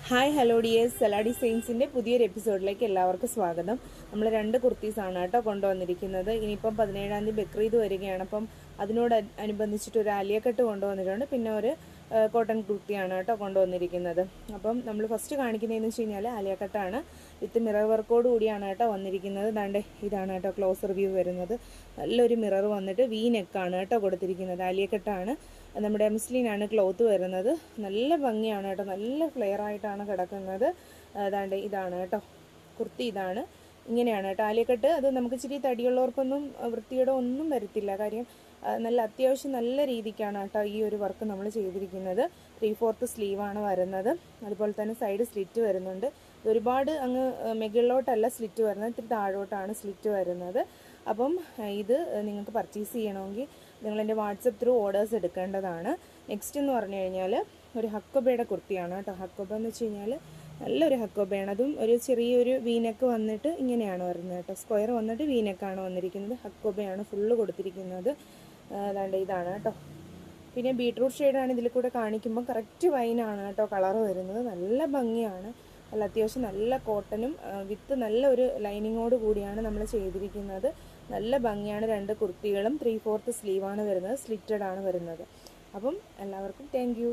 Hi hello dears, Salah ഡിസൈൻസിൻ്റെ പുതിയൊരു എപ്പിസോഡിലേക്ക് എല്ലാവർക്കും സ്വാഗതം. നമ്മൾ 2 കുർത്തീസാണ് കേട്ടോ കൊണ്ടുവന്നിരിക്കുന്നത്. ഇനിയിപ്പം 17-ാം തീയതി ബക്രീദ് വരികയാണ്. അപ്പം അതിനോട് അനുബന്ധിച്ചിട്ട് ഒരു ആലിയ കട്ട് കൊണ്ടുവന്നിട്ടുണ്ട്. പിന്നെ ഒരു കോട്ടൺ കുർത്തിയാണ് കേട്ടോ കൊണ്ടുവന്നിരിക്കുന്നത്. അപ്പം നമ്മൾ ഫസ്റ്റ് കാണിക്കുന്നതെന്ന് വെച്ച് കഴിഞ്ഞാൽ ആലിയ കട്ടാണ്. വിത്ത് മിറർ വർക്കോട് കൂടിയാണ് കേട്ടോ വന്നിരിക്കുന്നത്. ദാണ്ടെ ഇതാണ് കേട്ടോ ക്ലോസർ വ്യൂ വരുന്നത്. നല്ലൊരു മിറർ വന്നിട്ട് വി നെക്കാണ് കേട്ടോ കൊടുത്തിരിക്കുന്നത്. ആലിയ കട്ടാണ്, നമ്മുടെ മുസ്ലിനാണ് ക്ലോത്ത് വരുന്നത്. നല്ല ഭംഗിയാണ് കേട്ടോ, നല്ല ഫ്ലെയർ ആയിട്ടാണ് കിടക്കുന്നത്. അതാണ്ട് ഇതാണ് കേട്ടോ കുർത്തി, ഇതാണ് ഇങ്ങനെയാണ് കേട്ടോ ആലിയക്കട്ട്. അത് നമുക്ക് ഇച്ചിരി തടിയുള്ളവർക്കൊന്നും വൃത്തിയുടെ ഒന്നും വരത്തില്ല. കാര്യം നല്ല അത്യാവശ്യം നല്ല രീതിക്കാണ് കേട്ടോ ഈ ഒരു വർക്ക് നമ്മൾ ചെയ്തിരിക്കുന്നത്. 3/4 സ്ലീവാണ് വരുന്നത്. അതുപോലെ തന്നെ സൈഡ് സ്ലിറ്റ് വരുന്നുണ്ട്. ഒരുപാട് അങ്ങ് മുകളിലോട്ടല്ല സ്ലിറ്റ് വരുന്നത്, ഇത്തിരി താഴോട്ടാണ് സ്ലിറ്റ് വരുന്നത്. അപ്പം ഇത് നിങ്ങൾക്ക് പർച്ചേസ് ചെയ്യണമെങ്കിൽ നിങ്ങൾ എൻ്റെ വാട്സപ്പ് ത്രൂ ഓർഡേഴ്സ് എടുക്കേണ്ടതാണ്. നെക്സ്റ്റ് എന്ന് പറഞ്ഞു കഴിഞ്ഞാൽ ഒരു ഹക്കോബയുടെ കുർത്തിയാണ് കേട്ടോ. ഹക്കോബ എന്ന് വെച്ച് കഴിഞ്ഞാൽ നല്ലൊരു ഹക്കോബയാണ്. അതും ഒരു ചെറിയൊരു വീനക്ക് വന്നിട്ട് ഇങ്ങനെയാണ് വരുന്നത് കേട്ടോ. സ്ക്വയർ വന്നിട്ട് വീനക്കാണ് വന്നിരിക്കുന്നത്. ഹക്കോബയാണ് ഫുള്ള് കൊടുത്തിരിക്കുന്നത്. അതാണ്ട് ഇതാണ് കേട്ടോ. പിന്നെ ബീട്രൂട്ട് ഷെയ്ഡാണ് ഇതിൽ കൂടെ കാണിക്കുമ്പോൾ കറക്റ്റ് വൈനാണ് കേട്ടോ കളർ വരുന്നത്. നല്ല ഭംഗിയാണ്. നല്ല അത്യാവശ്യം നല്ല കോട്ടനും വിത്ത് നല്ലൊരു ലൈനിങ്ങോട് കൂടിയാണ് നമ്മൾ ചെയ്തിരിക്കുന്നത്. നല്ല ഭംഗിയാണ്. 2 കുർത്തികളും 3/4 സ്ലീവാണ് വരുന്നത്. സ്ലിറ്റഡ് ആണ് വരുന്നത്. അപ്പം എല്ലാവർക്കും താങ്ക് യു.